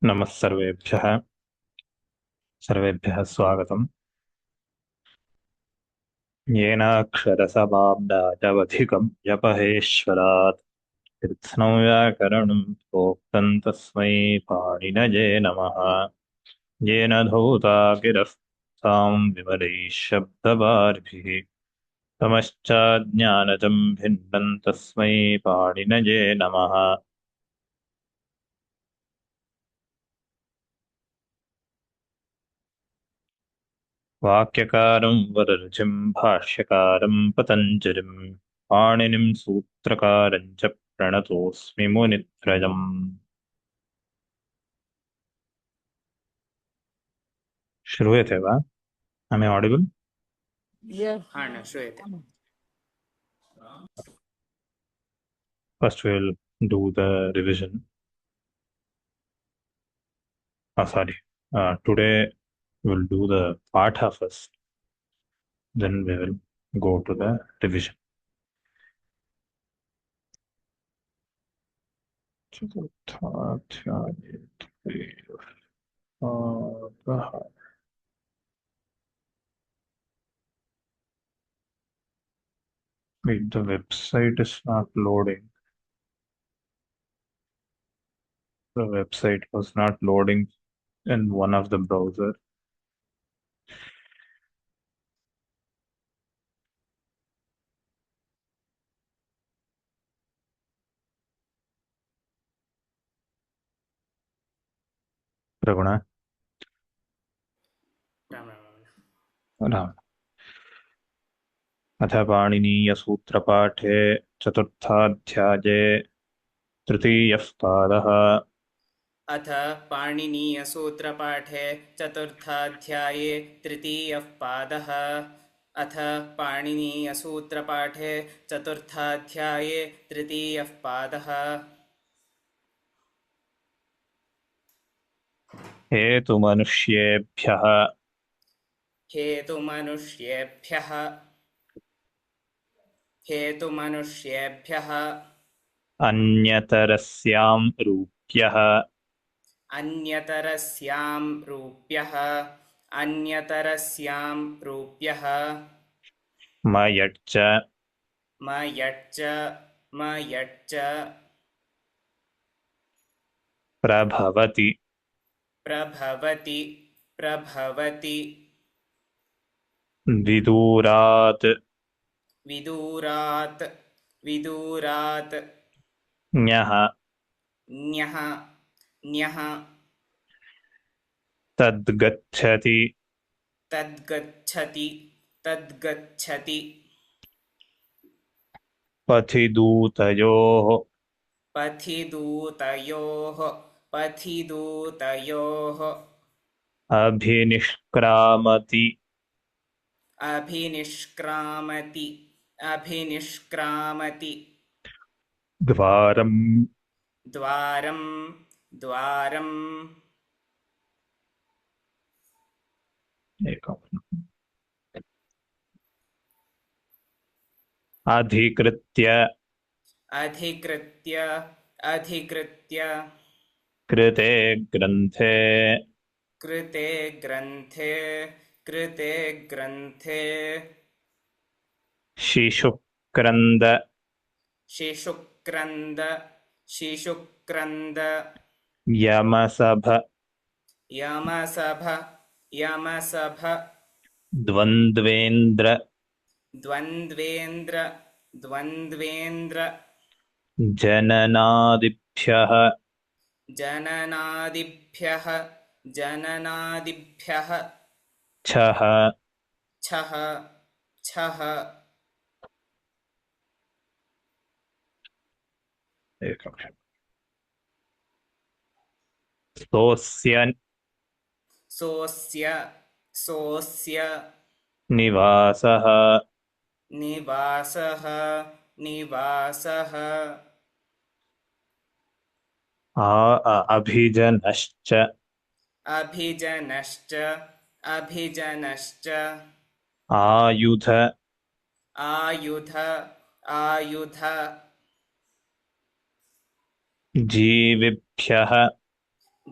नमः सर्वेभ्यः स्वागतम्। येनाक्षरसमाम्नाटवधिकं जपहेश्वरात् कृत्स्नं व्याकरणं प्रोक्तं तस्मै पाणिनये नमः। येन धौता गिरः तां विमलैः शब्दवारिभिः तमश्चाज्ञानजं भिन्नं तस्मै पाणिनये नमः। वाक्यकारं वररुचिं भाष्यकारं पतञ्जलिं पाणिनिं सूत्रकारं च प्रणतोऽस्मि मुनित्रयम्। श्रूयते वा? Am I audible? Yeah. न श्रूयते। First we'll do the revision. Sorry. Today we'll do the Patha first. Then we will go to the revision. Wait, the website is not loading. The website was not loading in one of the browser. Raguna, Ram Ram. अथ पाणिनीयसूत्रपाठे चतुर्थाध्याये तृतीयः पादः। अथ पाणिनीयसूत्रपाठे चतुर्थाध्याये तृतीयः पादः। अथ पाणिनीयसूत्रपाठे चतुर्थाध्याये तृतीयः पादः। हेतुमनुष्येभ्यः हेतुमनुष्येभ्यः अन्यतरस्यां रूप्यः अन्यतरस्यां रूप्यः मयच्च मयच्च प्रभवति प्रभवति विदूरात् विदूरात् ञः न्यः तद्गच्छति तद्गच्छति पथिदूतयोः पथिदूतयोः अभिनिष्क्रामति अभिनिष्क्रामति द्वारम् द्वारम् अधिकृत्य कृते ग्रन्थे शिशुक्रन्द शिशुक्रन्द यमसभ यमसभ द्वन्द्वेन्द्र जननादिभ्यः छः सोऽस्य निवासः अभिजनश्च आयुध जीविभ्यः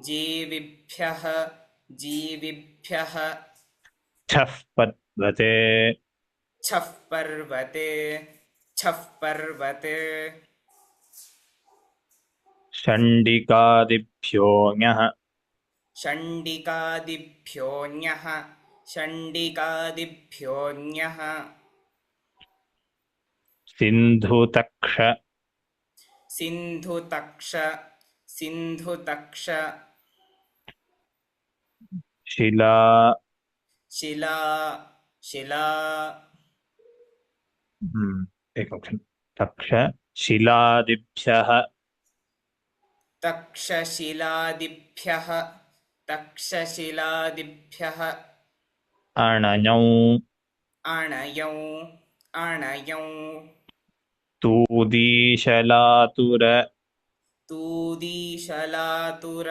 जीविभ्यः जीविभ्यः छः पर्वते छः पर्वते छः पर्वते षण्डिकादिभ्योऽन्यः षण्डिकादिभ्योऽन्यः षण्डिकादिभ्योऽन्यः सिन्धुतक्ष सिन्धुतक्ष सिन्धुतक्ष शिला शिला शिला एकनिमिषं तक्ष शिलादिभ्यः तक्षशिलादिभ्यः तक्षशिलादिभ्यः अणञौ अणयौ अणयौ तूदीशलातुर तूदीशलातुर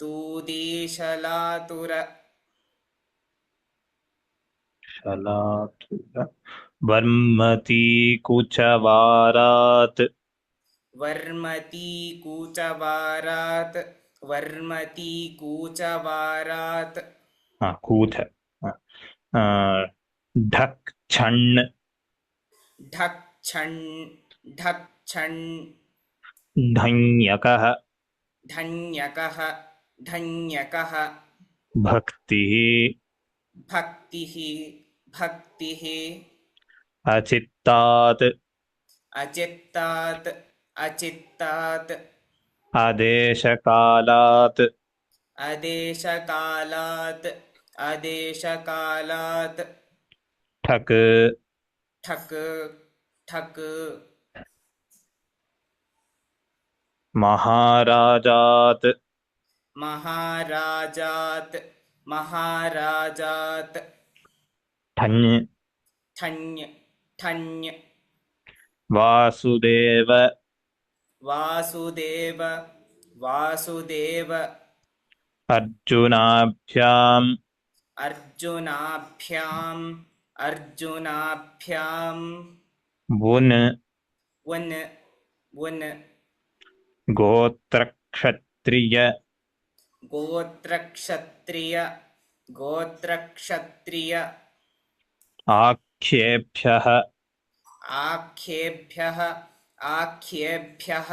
तूदीशलातुर शलातुर वर्मतीकुचवारात् वर्मतीकूचवारात् वर्मतीकूचवारात् कूथ ढक्छण् ढक्षण् ढक्षण् ढञ्यकः ढञ्यकः ढञ्यकः भक्तिः भक्तिः भक्तिः अचित्तात् अचित्तात् अचित्तात् अदेशकालात् अदेशकालात् अदेशकालात् ठक् ठक् ठक् महाराजात् महाराजात् महाराजात् ठञ् ठञ् ठञ् वासुदेव वासुदेव वासुदेव अर्जुनाभ्याम् अर्जुनाभ्याम् अर्जुनाभ्याम् वुन् वन् वन् गोत्रक्षत्रिय गोत्रक्षत्रिय गोत्रक्षत्रिय आख्येभ्यः आख्येभ्यः आख्येभ्यः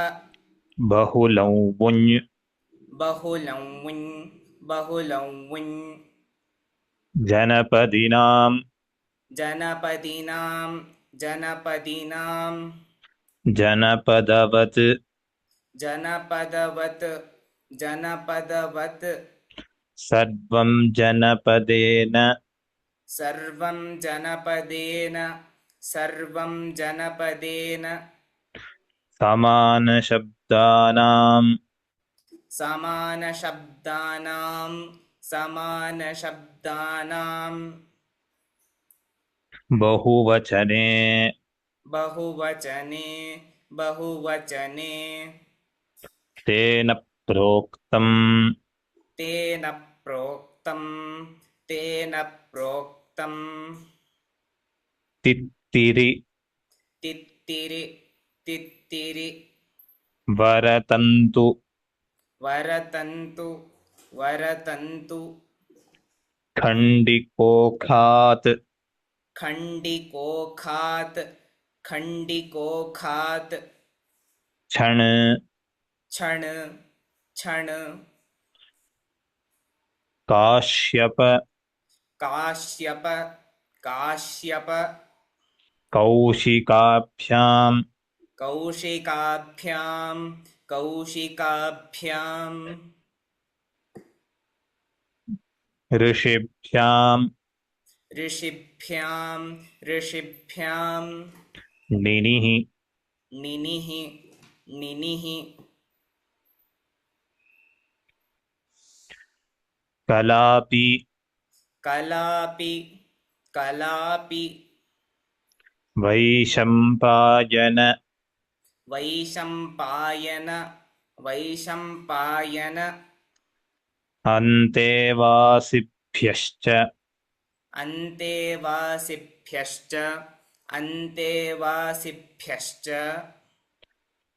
बहुलौ वुञ् बहुलं वुञ् बहुलं वुञ् जनपदिनां जनपदीनां जनपदीनां जनपदवत् जनपदवत् जनपदवत् सर्वं जनपदेन सर्वं जनपदेन सर्वं जनपदेन समानशब्दानां समानशब्दानां समानशब्दानां बहुवचने बहुवचने बहुवचने तेन प्रोक्तम् तेन प्रोक्तं तेन प्रोक्तं तित्तिरि तित्तिरि तित्तिरि वरतन्तु वरतन्तु वरतन्तु खण्डिकोखात् खण्डिकोखात् खण्डिकोखात् क्षण क्षण क्षण काश्यप काश्यप काश्यप कौशिकाभ्यां कौशिकाभ्यां कौशिकाभ्यां ऋषिभ्यां ऋषिभ्यां ऋषिभ्यां निनिः निनिः निनिः कलापि कलापि कलापि वैशम्पायन वैशम्पायन वैशम्पायन अन्तेवासिभ्यश्च अन्तेवासिभ्यश्च अन्तेवासिभ्यश्च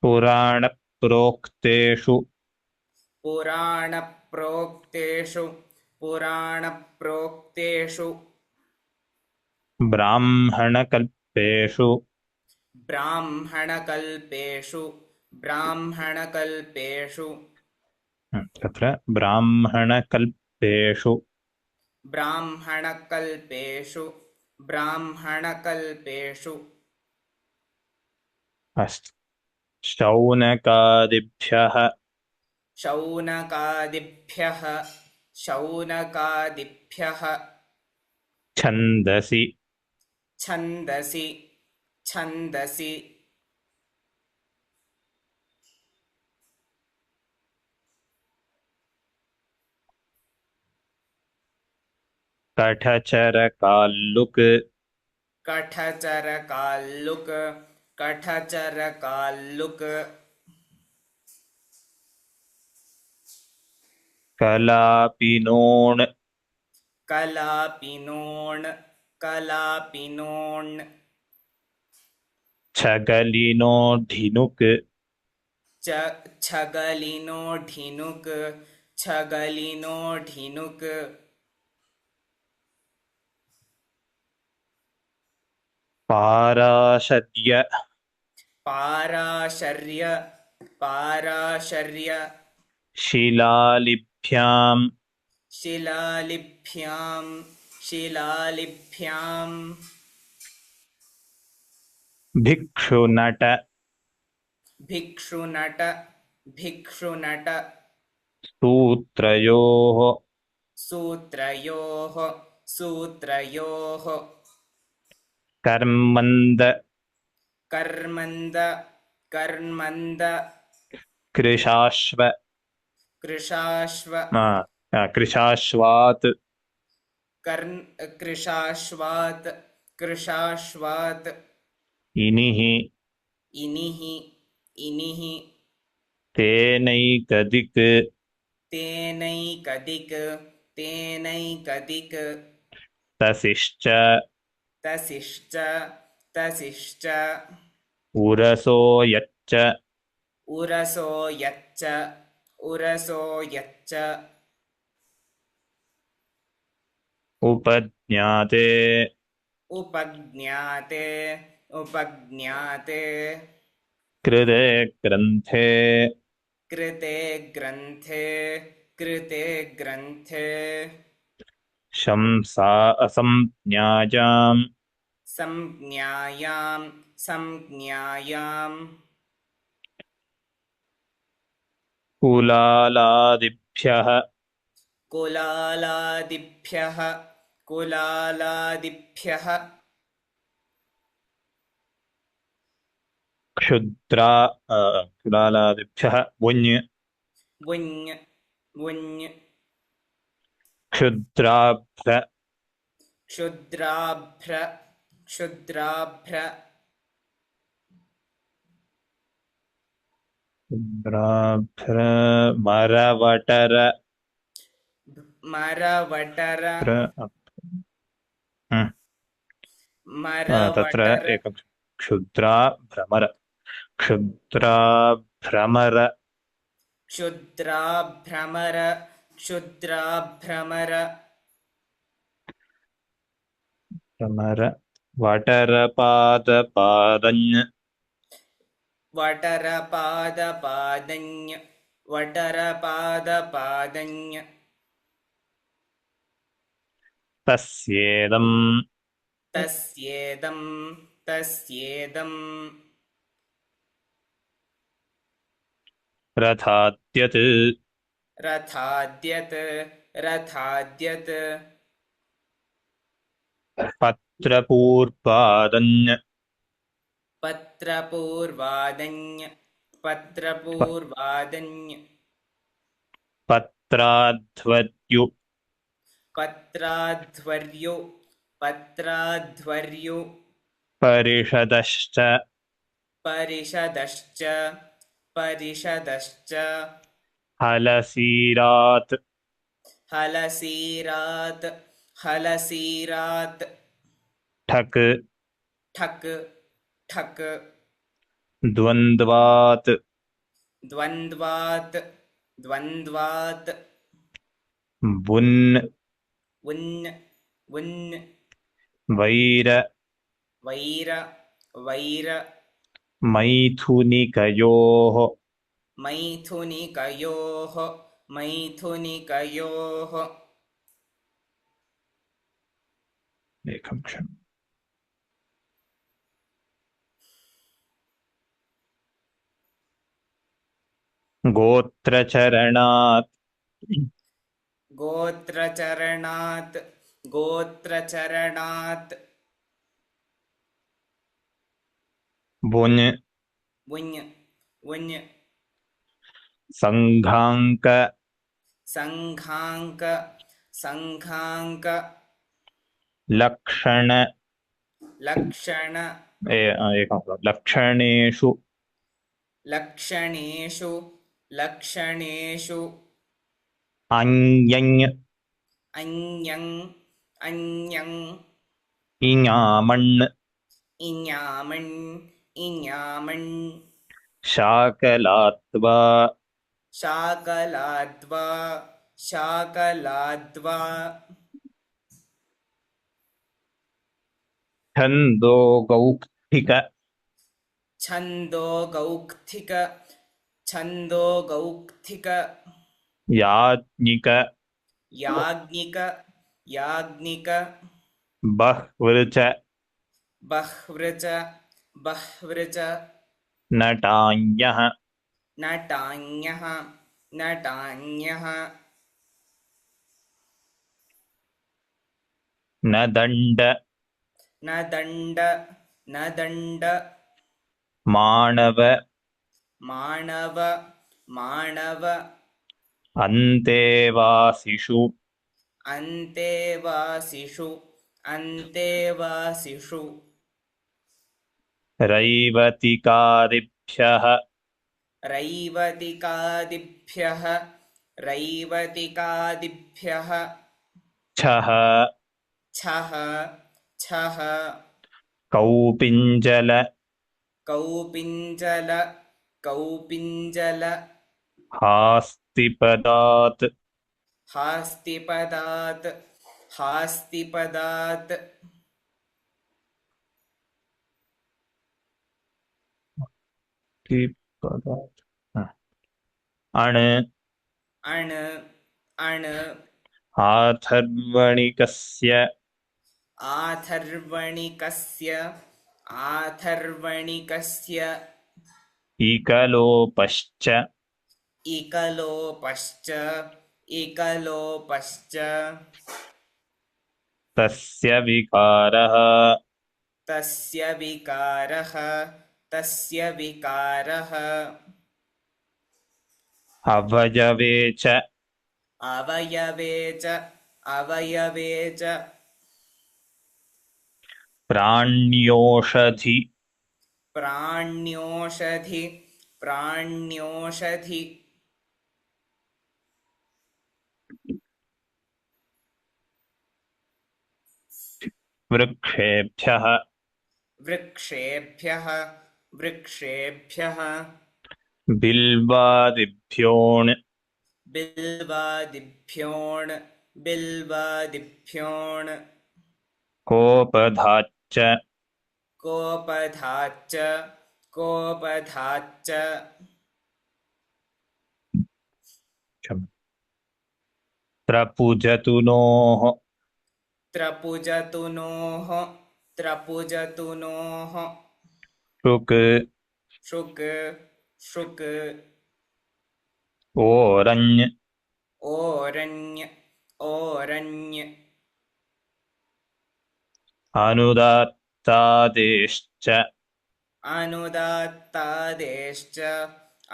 पुराणप्रोक्तेषु पुराणप्रोक्तेषु ब्राह्मणकल्पेषु ब्राह्मणकल्पेषु तत्र ब्राह्मणकल्पेषु ब्राह्मणकल्पेषु अस्तु। शौनकादिभ्यः शौनकादिभ्यः छन्दसि छन्दसि कठचरकाल्लुक् कठचरकाल्लुक् कलापिनोन् कलापिनोन् छगलिनोढिनुक् छगलिनोढिनुक् पाराशर्य पाराशर्य शिलालिभ्याम् शिलालिभ्याम् भिक्षुनट भिक्षुनट सूत्रयोः कर्मन्द कर्मन्द कृशाश्व कृशाश्वात् कृशाश्वात् इनिः इनिः तेनैकदिक् तेनैकदिक् तसिश्च उरसो यच्च उरसो यच्च उपज्ञाते उपज्ञाते कृते ग्रन्थे कृते ग्रन्थे शंसा असंज्ञायाम् संज्ञायाम् कुलालादिभ्यः कुलालादिभ्यः कुलालादिभ्यः वुञ् वुञ् क्षुद्राभ्र क्षुद्राभ्र मरवटर तत्र एकं क्षुद्राभ्रमर क्षुद्राभ्रमर भ्रमर वटरपादपादञ् वटरपादपादञ् तस्येदम् तस्येदम् रथाद्यत् रथाद्यत् पत्रपूर्पादञ् पत्रपूर्वादञ् पत्राध्वर्यु पत्राध्वर्यु परिषदश्च हलसीरात् हलसीरात् ठक् ठक् द्वन्द्वात् द्वन्द्वात् वुन् उन् उन् वैर वैर वैर मैथुनिकयोः मैथुनिकयोः मैथुनिकयोः एकं क्षणम् गोत्रचरणात् गोत्रचरणात् गोत्रचरणात् वुन् उञ् उञ् सङ्घाङ्क सङ्घाङ्क सङ्घाङ्क लक्षण लक्षण लक्षणेषु लक्षणेषु लक्षणेषु अन्यञ् अन्यं अन्यं इङामण् इञामण् इञामण् शाकलात्वा शाकलाद्वा शाकलाद्वा छन्दोगौक्थिक छन्दोगौक्थिक छन्दोगौक्थिक याज्ञिक याज्ञिक याज्ञिक बह्वृच बह्वृच बह्वृच नटान्यः नटान्यः नटान्यः नदण्ड न दण्ड न दण्ड माणव माणव माणव अन्तेवासिषु अन्तेवासिषु अन्तेवासिषु रैवतिकादिभ्यः रैवतिकादिभ्यः रैवतिकादिभ्यः छः छः छः कौपिञ्जल कौपिञ्जल कौपिञ्जल हास्तिपदात् हास्तिपदात् हास्तिपदात् पदात् अण् अण् अण् आथर्वणिकस्य आथर्वणिकस्य आथर्वणिकस्य इकलोपश्च इकलोपश्च इकलोपश्च तस्य विकारः तस्य विकारः तस्य विकारः अवयवे च अवयवे च अवयवे च प्राण्योषधि प्राण्योषधि प्राण्योषधि वृक्षेभ्यः वृक्षेभ्यः वृक्षेभ्यः बिल्वादिभ्योऽण् बिल्वादिभ्योऽण् बिल्वादिभ्योऽण् कोपधाच्च कोपधाच्च कोपधाच्च त्रपुजतुनोः त्रपुजतुनोः त्रपुजतुनोः शुक् शुक् शुक् ओरञ् ओरण्य ओरण्य अनुदात्तादेश्च अनुदात्तादेश्च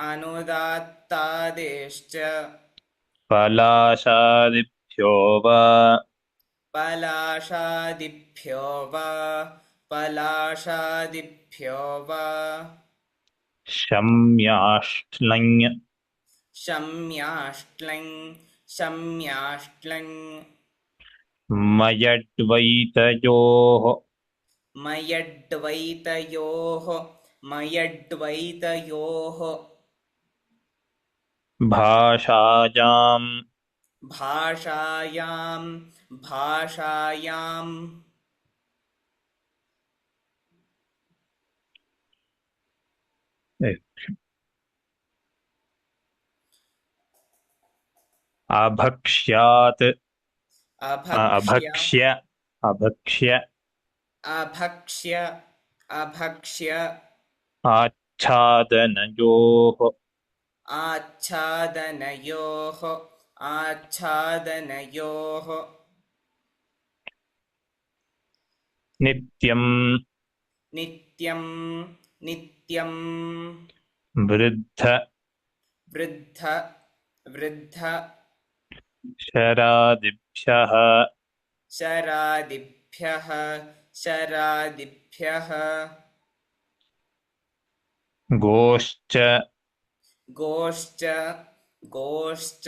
अनुदात्तादेश्च पलाशादिभ्यो वा पलाशादिभ्यो वा पलाशादिभ्यो वा शम्याष्ट्लञ् शम्याष्ट्लङ् शम्याष्ट्लङ् मयड्वैतयोः मयड्वैतयोः मयड्वैतयोः भाषायाम् भाषायां भाषायां अभक्ष्यात् अभक्ष्य अभक्ष्य अभक्ष्य अभक्ष्य अभक्ष्य आच्छादनयोः आच्छादनयोः आच्छादनयोः नित्यं नित्यं नित्यं वृद्ध वृद्ध वृद्ध शरादिभ्यः शरादिभ्यः शरादिभ्यः गोश्च गोश्च गोश्च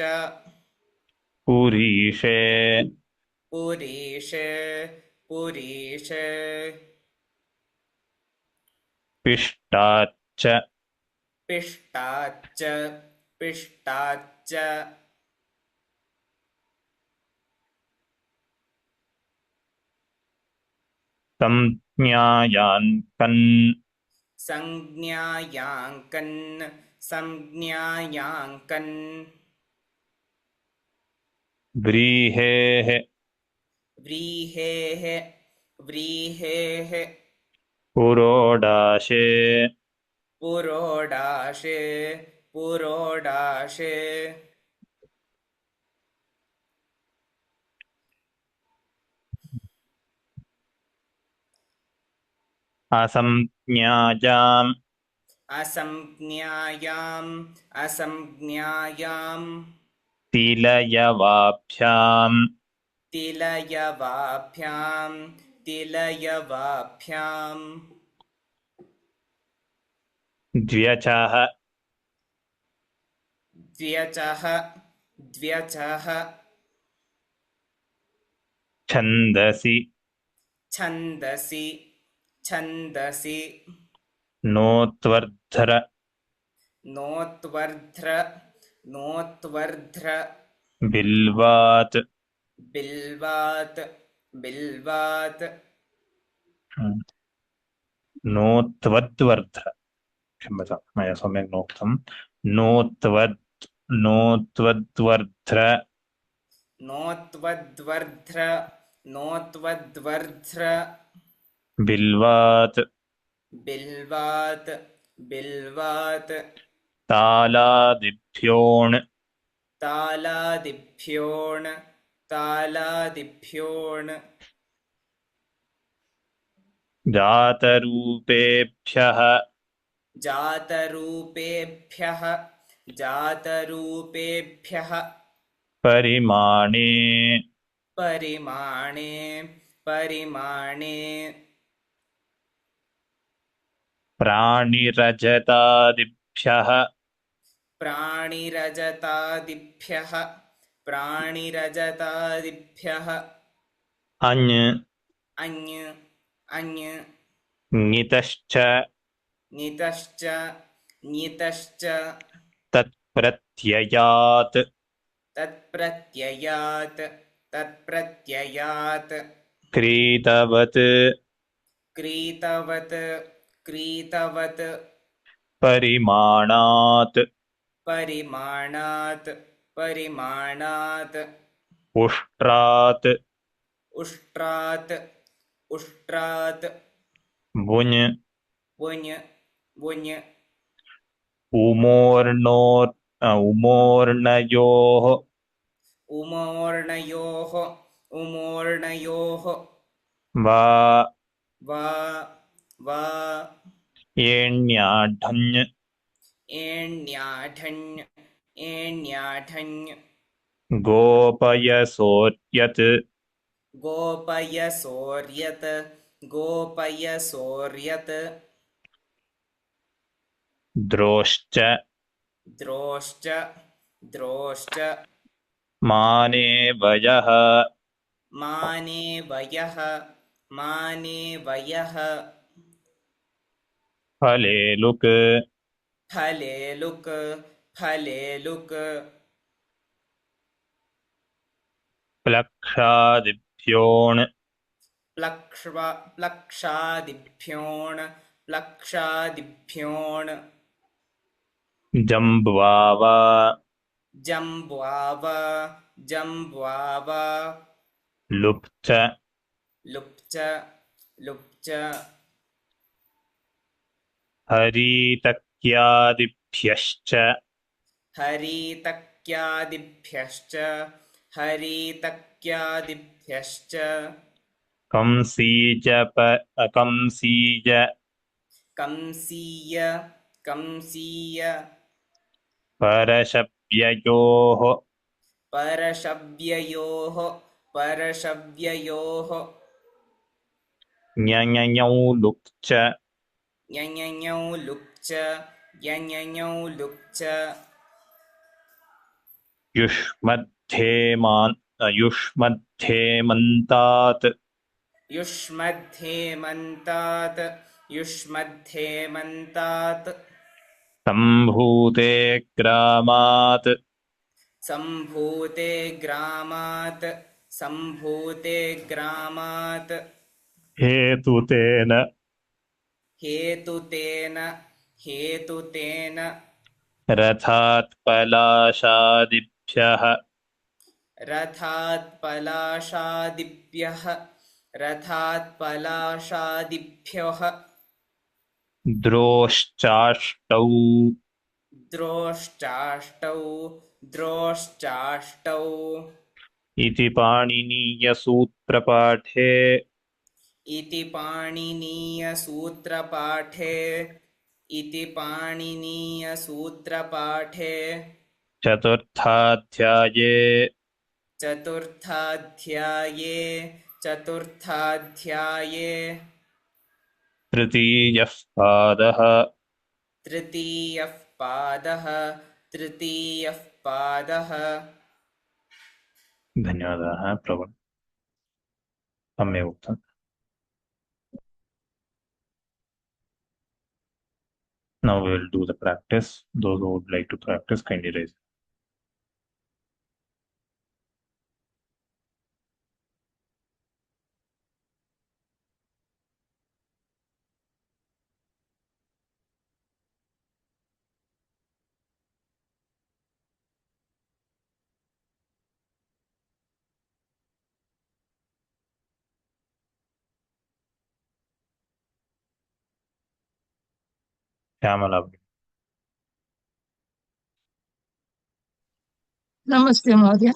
पुरीषे पुरीषे पुरीषे पिष्टाच्च पिष्टाच्च पिष्टाच्च संज्ञायान्कन् संज्ञायाङ्कन् संज्ञायाङ्कन् व्रीहेः व्रीहेः व्रीहेः पुरोडाशे पुरोडाशे पुरोडाशे असंज्ञायाम् असंज्ञायाम् असंज्ञायाम् तिलयवाभ्याम् तिलयवाभ्याम् तिलयवाभ्याम् द्व्यचः द्व्यचः द्व्यचः छन्दसि छन्दसि छन्दसि नोत्वर्ध्र नोत्वर्ध्र नोत्वर्ध्र बिल्वात् बिल्वात् बिल्वात् नोत्वद्वर्ध्र क्षम्यतां मया सम्यक् नोक्तं नोत्वद्वर्ध्र नोत्वद्वर्ध्र नोत्वद्वर्ध्र बिल्वात् बिल्वात् बिल्वात् तालादिभ्योण् तालादिभ्योण् तालादिभ्योण् जातरूपेभ्यः जातरूपेभ्यः जातरूपेभ्यः परिमाणे परिमाणे परिमाणे प्राणिरजतादिभ्यः प्राणिरजतादिभ्यः प्राणिरजतादिभ्यः अञ् अन्य अन्य ङितश्च नितश्च नितश्च तत्प्रत्ययात् तत्प्रत्ययात् तत्प्रत्ययात् क्रीतवत् क्रीतवत् क्रीतवत् परिमाणात् परिमाणात् परिमाणात् उष्ट्रात् उष्ट्रात् उष्ट्रात् वुञ् वुञ् वुञ् उमोर्णयोः उमोर्णयोः उमोर्णयोः वा वा वा एण्याढञ् एण्याढञ् एण्याढञ् गोपयसोर्यत् गोपयसोर्यत् गोपयसोर्यत् द्रोश्च द्रोश्च द्रोश्च माने वयः माने वयः माने वयः फले लुक् फले लुक् फले लुक् प्लक्षादिभ्योऽण् प्लक्षादिभ्योऽण् प्लक्षादिभ्योऽण् जम्ब्वाव जम्ब्वाव जम्ब्वाव लुप्च लुप्च लुप्च हरीतक्यादिभ्यश्च हरीतक्यादिभ्यश्च हरीतक्यादिभ्यश्च कंसीज कंसीज कंसीय कंसीय परशव्ययोः परशव्ययोः परशव्ययोः ञञञौ लुप्च यञञौ लुप्च यञञौ लुप्च युष्मद्धेमन्तात् युष्मद्धेमन्तात् युष्मद्धेमन्तात् सम्भूते ग्रामात् सम्भूते ग्रामात् सम्भूते ग्रामात् हेतुतेन हेतुतेन हेतुतेन रथात् पलाशादिभ्यः रथात् पलाशादिभ्यः रथात् पलाशादिभ्यः द्रोश्चाष्टौ द्रोश्चाष्टौ द्रोश्चाष्टौ इति पाणिनीयसूत्रपाठे इति पाणिनीयसूत्रपाठे इति पाणिनीयसूत्रपाठे चतुर्थाध्याये चतुर्थाध्याये चतुर्थाध्याये तृतीयः पादः तृतीयः पादः तृतीयः पादः धन्यवादाः प्रवण सम्यक् उक्तम् Now we will do the practice. Those who would like to practice, kindly raise. श्यामला नमस्ते महोदय।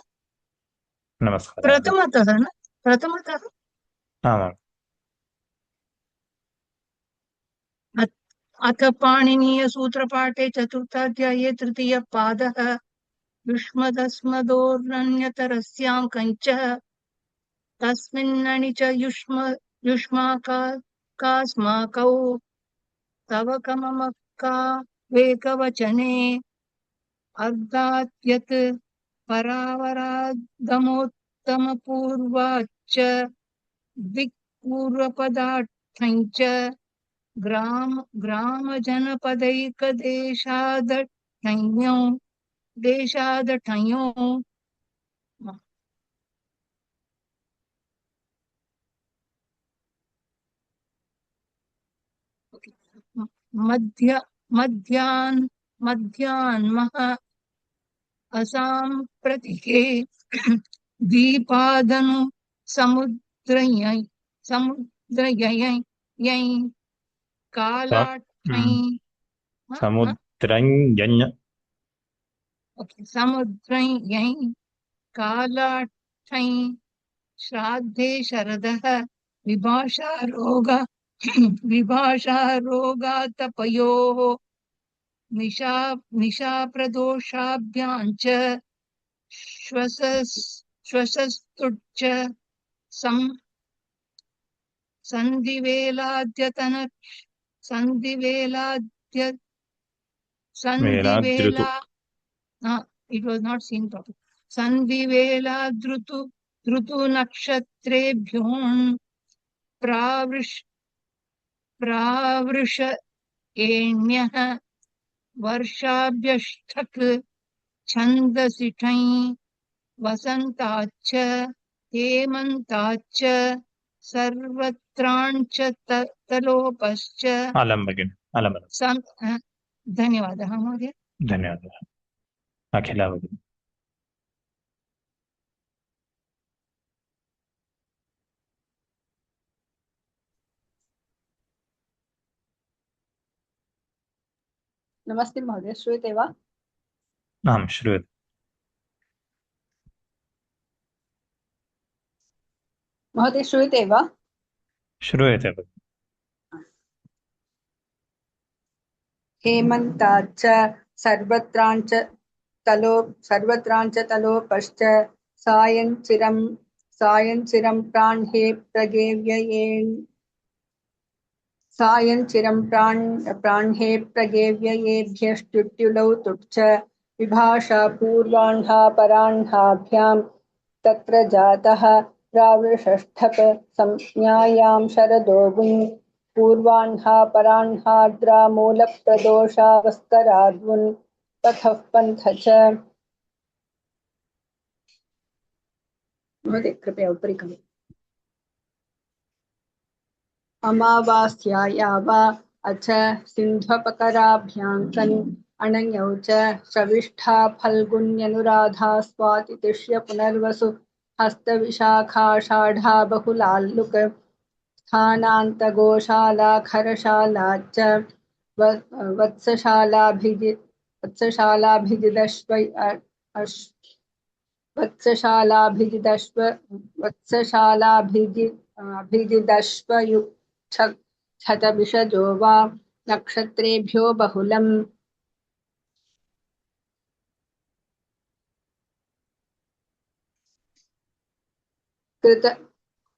नमस्कारः। प्रथमतः न प्रथमतः आमाम् अथ पाणिनीयसूत्रपाठे चतुर्थाध्याये तृतीयपादः युष्मदस्मदोरन्यतरस्यां कञ्चः तस्मिन्नणि च युष्माकास्माकौ तव कममका वेकवचने अर्धात् परावरागमोत्तमपूर्वाच्च दिक्पूर्वपदार्थञ्च देशादठञो मध्यान्मः असाम्प्रतिके दीपादनु समुद्रयै कालाठै समुद्रञ्जन्य समुद्रयै कालाठै श्राद्धे शरदः विभाषारोगातपयोः निशाप्रदोषाभ्याञ्च श्वसस्तुच्च it was not seen properly. Sandhivela nक्षत्रेभ्यों प्रावृष एण्यः वर्षाभ्यष्टक् छन्दसिठै वसन्ताच्च हेमन्ताच्च सर्वत्राञ्च तलोपश्च अलं भगिनि अलं धन्यवादः महोदय। धन्यवादः अखिला भगिनि। नमस्ते महोदय, श्रूयते वा? आं श्रूयते। महोदय श्रूयते वा? श्रूयते भगिनि। हेमन्ताच्च सर्वत्राञ्च तलोपश्च सायञ्चिरं प्राण्हे प्रगेव्ययेभ्यश्च्युतिलौ तुच्च विभाषा पूर्वाह्ना पराह्नाभ्यां तत्र जातः प्रावृषष्ठप संज्ञायां शरदो गुन् पूर्वाह्ना पराह्नाद्रा मूलप्रदोषावस्कराद्वुन् पथः पन्थ च। महोदय कृपया उपरि करोतु। अमावास्याया वा अच सिन्ध्वपकराभ्यां कन् अणयौ च श्रविष्ठा फल्गुन्यनुराधा स्वातितिष्य पुनर्वसु हस्तविशाखाषाढा बहुलाल्लुक स्थानान्तगोशाला खरशाला च वत्सशालाभिजिदश्वयुक्षतविषजो वा नक्षत्रेभ्यो बहुलम्।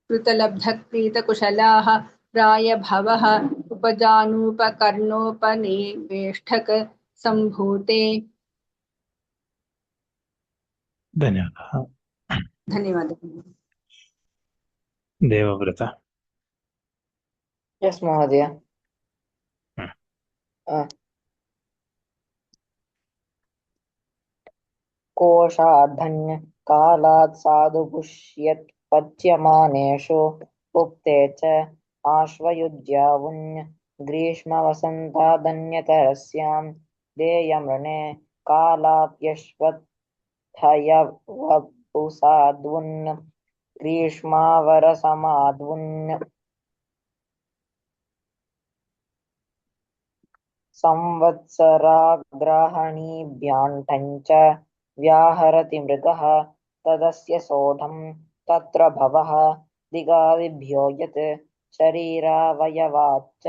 कृतलब्धप्रीतकुशलाः प्रायभवः उपजानूपकर्णोपनिवेष्टक सम्भूते। धन्यवादः। धन्यवादः। देवव्रत। Yes, Mahodaya. कोशार्धन्य कालात् साधु पुष्यत् पच्यमानेषु उक्ते च आश्वयुज्यावुन्य ग्रीष्मवसन्तादन्यतरस्यां देयमृणे कालाप्यश्वत्थयवपुसाद्वुन् ग्रीष्मावरसमाद्वुन् संवत्सराग्रहणीभ्याण्ठञ्च व्याहरति मृगः तदस्य सोढं तत्र भवः दिगादिभ्यो यत् शरीरावयवाच्च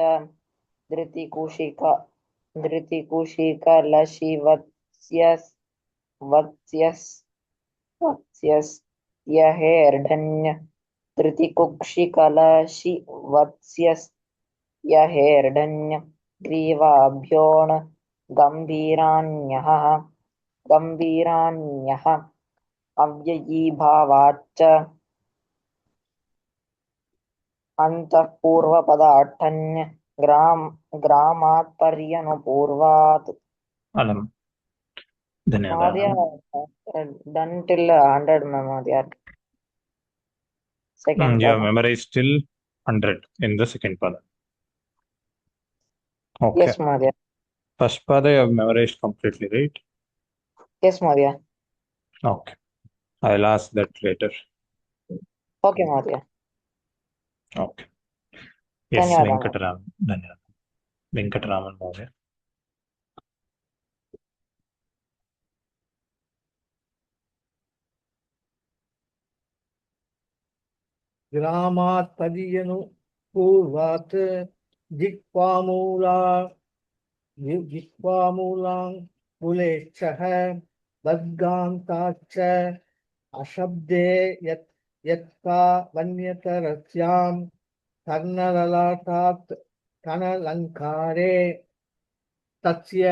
धृतिकुक्षिकलशिवत्स्यहेर्धन्य धृतिकुक्षिकलशिवत्स्यहेर्धन्य ग्रीवाभ्योण गम्भीरान्यः अव्ययीभावाच्च अन्तःपूर्वपदार्थन्य ग्रामात् पर्यनुपूर्वात्। अलं धन्यवादः। Done till 100, Mahodaya. Second You have pada. memorized till 100 in the second pada. Okay. Yes, Mahodaya. First pada you have memorized completely, right? Yes, Mahodaya. Okay. I'll ask that later. Okay, Mahodaya. Okay. Yes, Dhanyawad. Venkataraman. Dhanyawad. Venkataraman Mahodaya. ग्रामात् पर्यनु पूर्वात् जिह्वामूलां कुलेच्छः बद्गान्ताच्च अशब्दे यत्का वन्यतरस्यां कर्णललाटात् कनलङ्कारे तस्य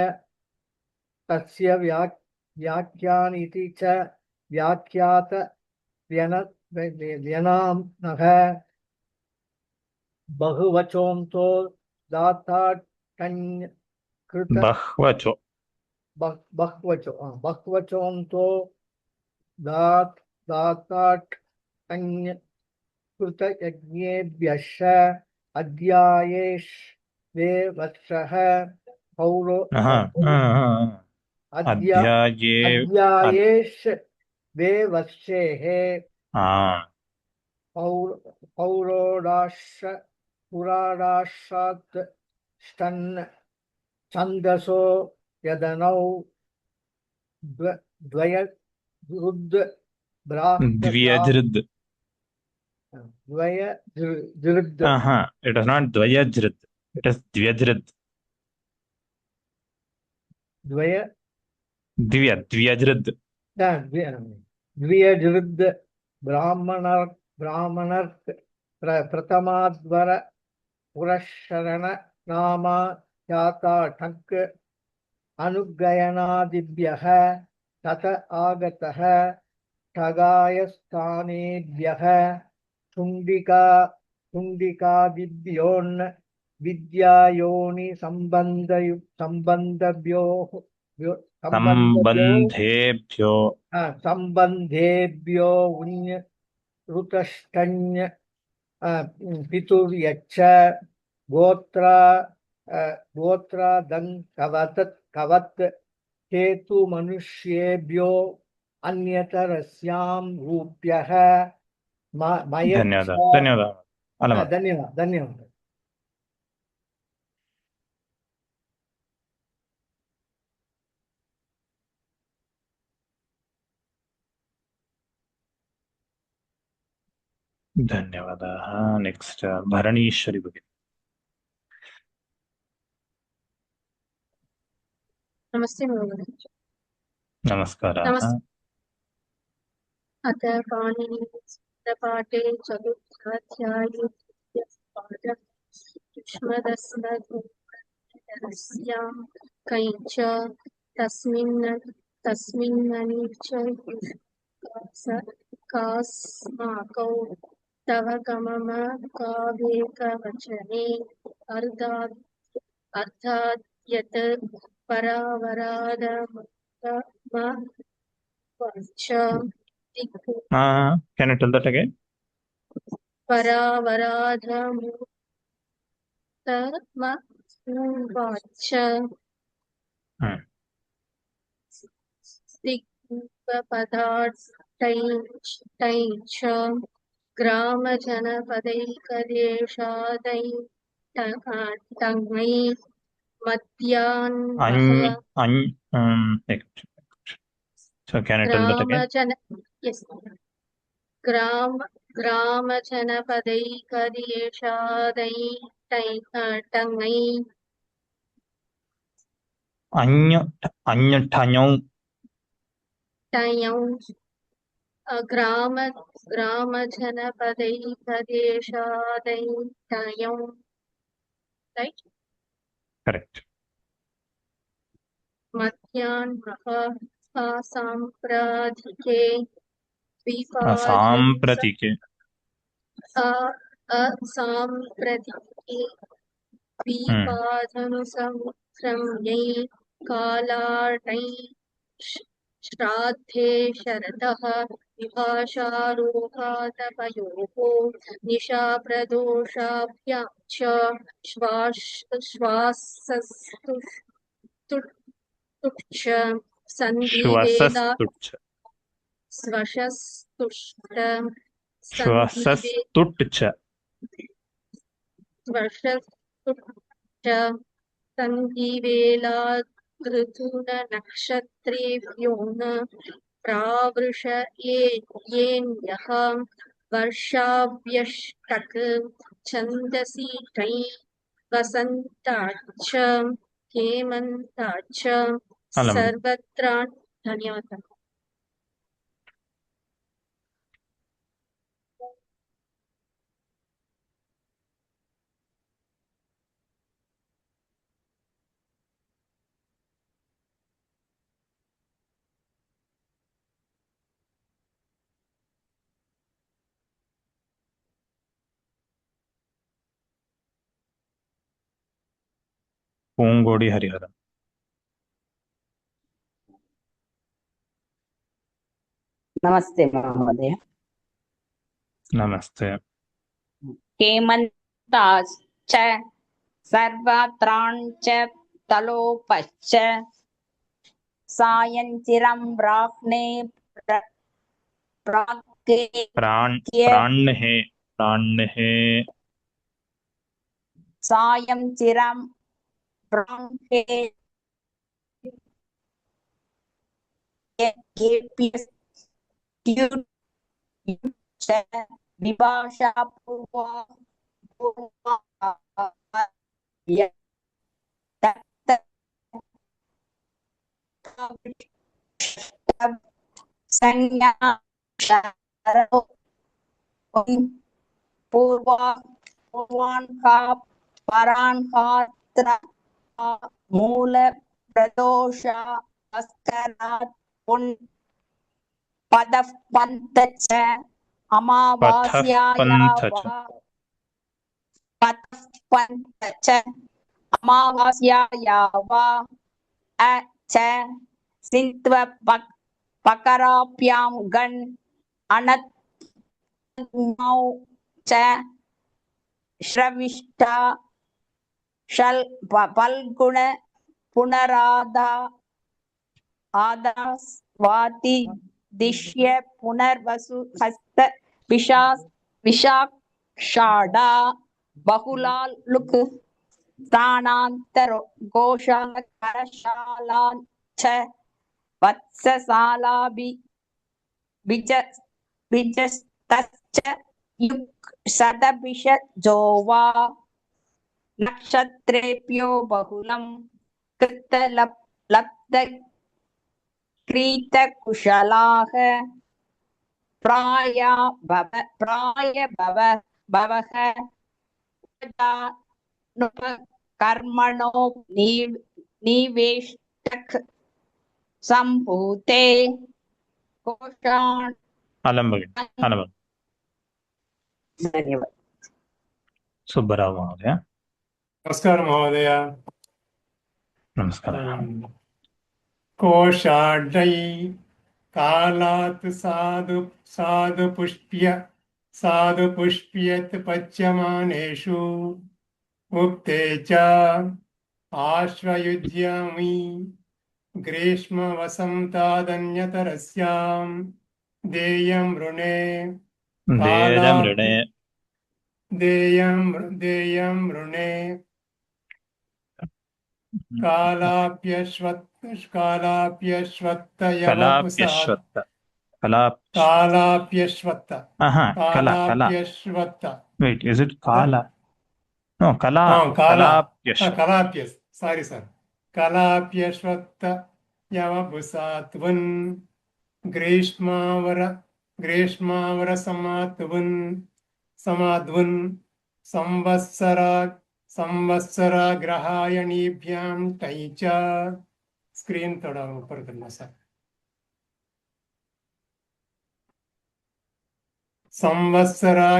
व्याख्यानिति च व्याख्यात व्यनाम्नः बहुवचोन्तो दाताटन्य कृत बह्वचोन्तो दाताटन्यकृत कृतयज्ञेभ्यश्च अध्यायेष्वे वत्सः पौरो अध्याये अध्यायेष्वे वत्सेः पौरोडाश्च स्तन् छन्दसो यदनौ द्वयदृद् द्व्यजृद् द्वयदृद् it is not dvayajrid, it is dvyajrid. Dvyajrid. द्वियजृद् ब्राह्मणर् प्रथमाद्वर पुरःशरण नामा ख्याता ठक् अनुगयनादिभ्यः तत आगतः ठगायस्थानेभ्यः शुण्डिकादिभ्योन् विद्यायोनि संबन्धेभ्यो उञ् ऋतष्टञ् पितुर्यच्च गोत्रादङ्कवत् केतु मनुष्येभ्यो अन्यतरस्यां रूप्यः धन्यवाद धन्यवाद धन्यवादाः नेक्स्ट भरणीश्वरी भगिनी नमस्ते महोदय। नमस्काराः अथ पाणिनिपाठे चतुर्थाध्याये युष्मदस्मद्गुणरहस्यां कैश्च तस्मिन्ननिच कास्माकौ तव गममकावेकवचने अर्थाद्यत् परावरादमच can you tell that again? परावराधमुत्तमवाच दिग्पदार्थैश्च ग्रामजनपदैकदेशादै So can you tell that again? Yes. ग्रामजनपदैकदेशादै ग्रामजनपदैकदेशादै right? Correct. मध्याह्नः असाम्प्रतिके द्विपादनुसंक्रम्यै कालाटै श्राद्धे शरदः विभाषारोहातपयोः निशाप्रदोषाभ्यां च श्वासस्तुश्च सन्धिवेला ऋतुनक्षत्रेभ्यो न प्रावृषयेन्यः वर्षाभ्यष्टक् छन्दसि टै वसन्ताच्च हेमन्ताच्च सर्वत्र धन्यवादः। पूंगोडी हरिहरन। नमस्ते महोदय। नमस्ते। हेमन्ताश्च सर्वत्राञ्च तलोपश्च सायञ्चिरं ब्राह्मणे प्राण्णः सायञ्चिरं ब्राह्मणे च विभाषा पूर्वा संज्ञा पूर्वान्हा परान्हात्र मूल प्रदोषा अस्करात् पुन् पदः पन्थ च अमावास्याया वा च सिन्त्व पकराभ्यां गण अनत्नौ च श्रविष्ठा शल फल्गुण पुनरादा आदास्वाति दिश्य पुनर्वसु हस्त विशाक्षाढा बहुलालुक स्थानांतर गोशाला करशाला च वत्सशाला बिजस्तश्च युक् सदभिष जोवा नक्षत्रेभ्यो बहुलं कृतलब्ध क्रीतकुशलाः प्राय भवः कर्मणो निवेष्टक सम्भूते कोशान् धन्यवाद। सुब्बराव महोदय। नमस्कारः महोदय। नमस्कारः। कोशाढ्यै कालात् साधु पुष्प्यत् पच्यमानेषु उक्ते च आश्वयुज्यामि ग्रीष्मवसन्तादन्यतरस्यां देयं ऋणे कालाप्यश्वत्त Wait, is it Kala? No, Kalaप्यस्. Sorry, sir. Kalaप्यश्वत्त यवपुसात्वन् ग्रीष्मावर समाद्वन् संवत्सरा ग्रहायणीभ्यां तै च स्क्रीन थोड़ा ऊपर करना सर। संवत्सरा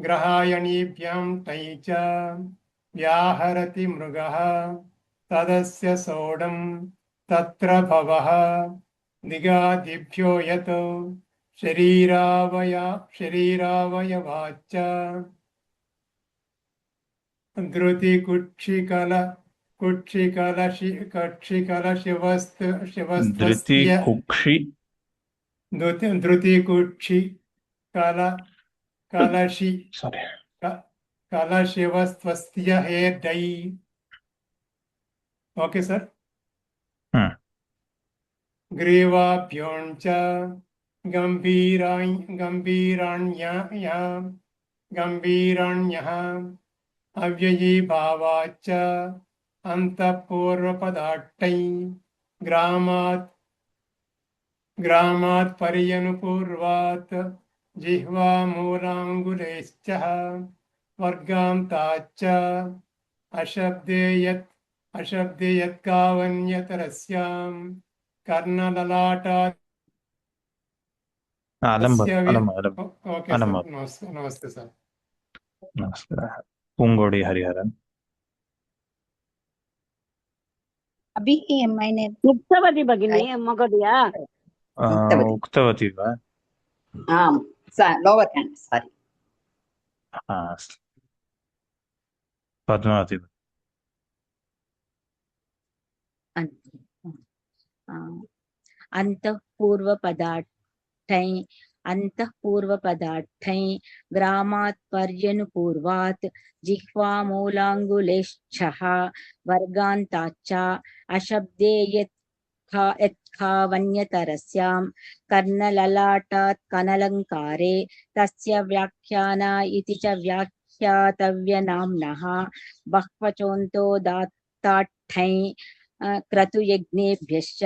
ग्रहायणीभ्यां तै च व्याहरति मृगः तदस्य सोढं तत्र भवः दिगादिभ्यो यत् शरीरावयवाच्च कलशिवस्त्वस्य हेर्डै। ओके सर। ग्रीवाभ्योञ्च गम्भीराण्यः अव्ययी भावाच्च अन्तःपूर्वपदाट्टै ग्रामात् पर्यनुपूर्वात् जिह्वा मूलाङ्गुलेश्च वर्गान्ताच्च अशब्दे यत्कावन्यतरस्यां कर्णललाटात्। ओके सर। नमस्ते सर। नमस्कारः। पुंगोडी हरिहरन। अभी मैंने उक्तवती भगिनी महोदय। उक्तवती वा? आम् lower hand, sorry. Padmavati. अन्तःपूर्वपदार्थै ग्रामात् पर्यनुपूर्वात् जिह्वामूलाङ्गुलेश्चः वर्गान्ताच्च अशब्दे यत्खावन्यतरस्यां कर्णललाटात् कनलङ्कारे तस्य व्याख्यान इति च व्याख्यातव्यनाम्नः बह्वचोन्तो दात्ताठै क्रतुयज्ञेभ्यश्च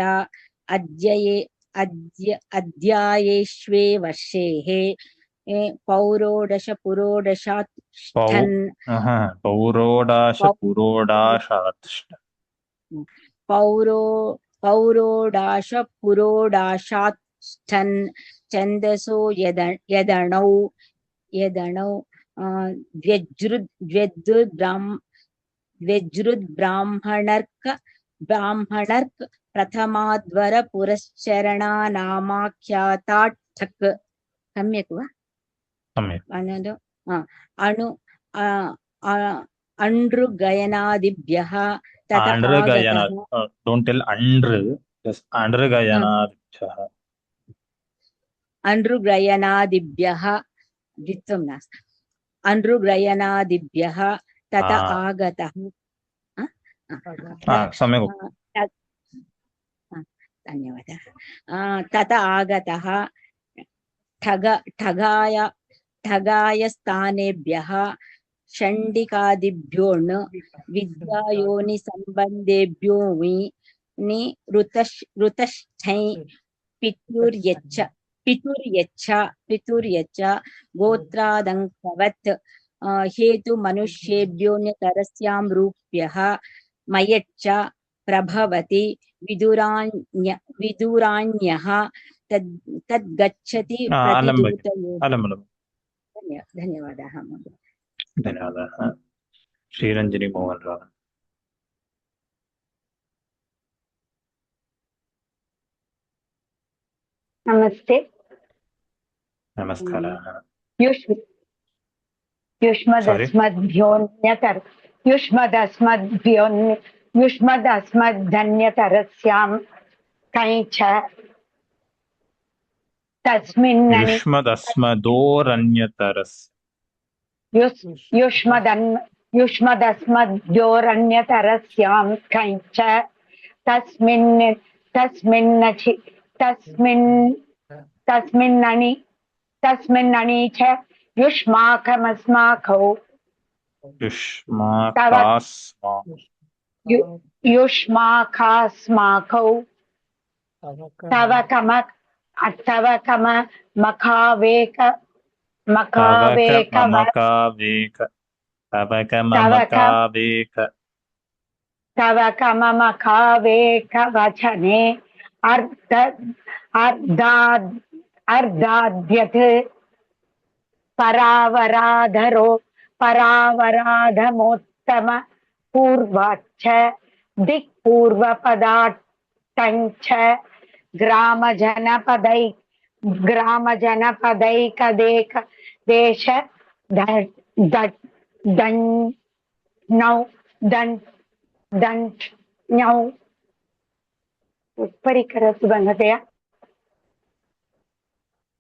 अध्यायेष्वे वर्षेः पौरोडशपुरोडशात्ष्ठन् पौरोडाशपुरोडाशात्ष्ठन् छन्दसो यदणौ द्व्यज्रुद्ब्राह्मणर्क प्रथमाध्वर पुरश्चरणानामाख्याताठक् सम्यक् वा? अणु अण्ड्रुगयनादिभ्यः Don't tell andru, just andrugayanaadiभ्यः. अण्ड्रुग्रयणादिभ्यः द्वित्वं नास्ति. अण्ड्रुग्रयणादिभ्यः तत आगतः धन्यवादः. तत आगतः ठगायस्थानेभ्यः षण्डिकादिभ्योऽण् विद्यायोनिसम्बन्धेभ्यो ऋतश्ठै पितुर्यच्च गोत्रादङ्कवत् हेतुमनुष्येभ्योऽन्यतरस्यां रूप्यः मयच्च प्रभवति विदुराण्यः तद्गच्छति धन्यवादः महोदय. धन्यवादः. श्रीरञ्जनी मोहन राव. नमस्ते. नमस्कारः. युष्मदस्मद्भ्योऽन्यतरस्यां कैच तस्मिन्ननि युष्मदस्मद्भ्योरन्यतरस्यां कैच तस्मिन्ननि च युष्माकमस्माकौ तव कम मखावेक वचने अर्धाद्यत् परावराधमोत्तम पूर्वाच्च दिक्पूर्वपदार्थञ्च ग्रामजनपदैकदेक देश दण्ड्यौ उपरि करोतु महोदय.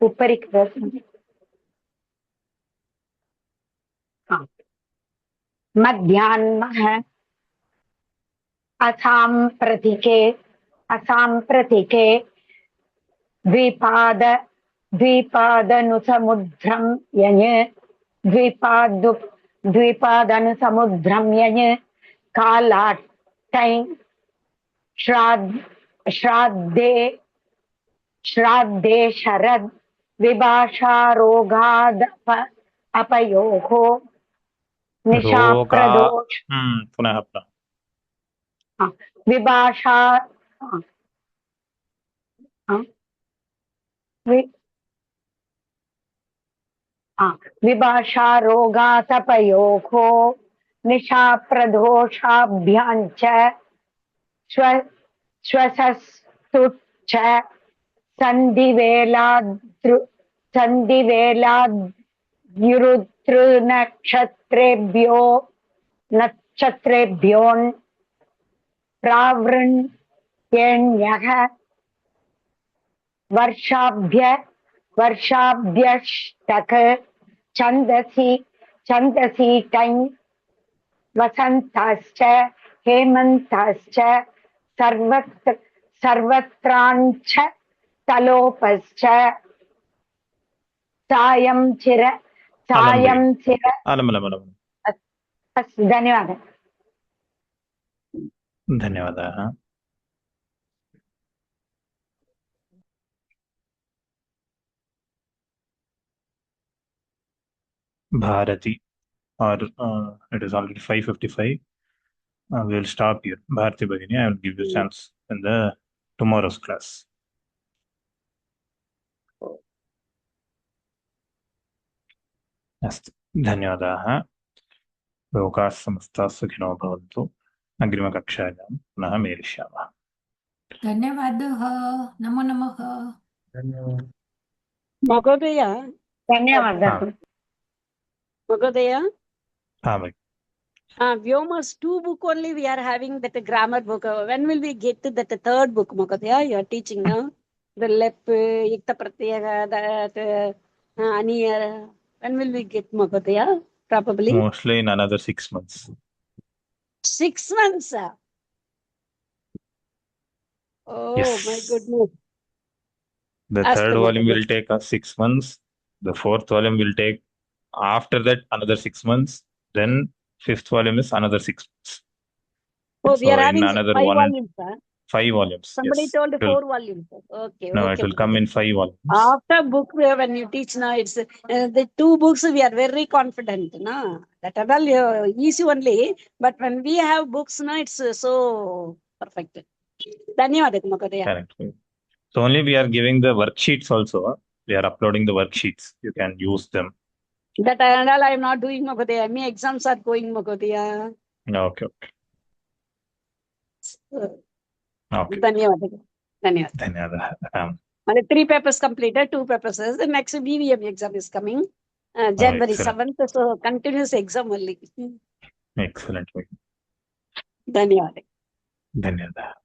उपरि करोतु. मध्याह्नः असाम्प्रतिके द्विपादनुसमुद्रं यञ् कालाट्टै श्राद्धे शरद विभाषारोगाद् अपयोः निशाप्रदोष विभाषारोगातपयोः निशाप्रदोषाभ्याञ्च श्वसस्तुच्च सन्धिवेलादृ नक्षत्रेभ्योन् प्रावृण्येण्यः वर्षाभ्यष्टक छन्दसि टञ् वसन्ताश्च हेमन्ताश्च सर्वत्राञ्च तलोपश्च सायं चिर अस्तु धन्यवादः धन्यवादाः। Bharati, or it is already 5:55. We will stop here. Bharati Bhagini, I will give you a chance in the tomorrow's class. अस्तु धन्यवादाः। लोकाः समस्ताः सुखिनो भवन्तु। अग्रिमकक्षायां पुनः मेलिष्यामः। धन्यवादः। नमो नमः। महोदय धन्यवादः महोदय हाँ भाई। Vyoma's 2 book only we are having that grammar book. When will we get to that third book, Mahodaya? You are teaching now. The lep, Yukta Pratyaya, that Aniya. When will we get, Mahodaya? Probably Mostly in another 6 months. 6 months. Oh Yes. my goodness. The Ask third them volume about will take us 6 months. The fourth volume will take after that another 6 months. Then fifth volume is another 6 months. Oh, So we are in having another 5 1 and volumes, sir. 5 volumes. Somebody Yes. told It will- 4 volumes. Okay. No, okay, it will come in 5 volumes. After book, when you teach now, it's the 2 books we are very confident. Na? That are all easy only. But when we have books now, it's so perfect. Dhanyawad, Mahodaya. Correct. So only we are giving the worksheets also. We are uploading the worksheets. You can use them. That and all I am not doing, Mahodaya. My exams are going, Mahodaya. Okay. Okay. Dhanyawad. Dhanyawad. Dhanyawad. And 3 papers completed, 2 papers. The next BVM exam is coming. January excellent. 7th. So continuous exam only. Excellent. Dhanyawad. Dhanyawad.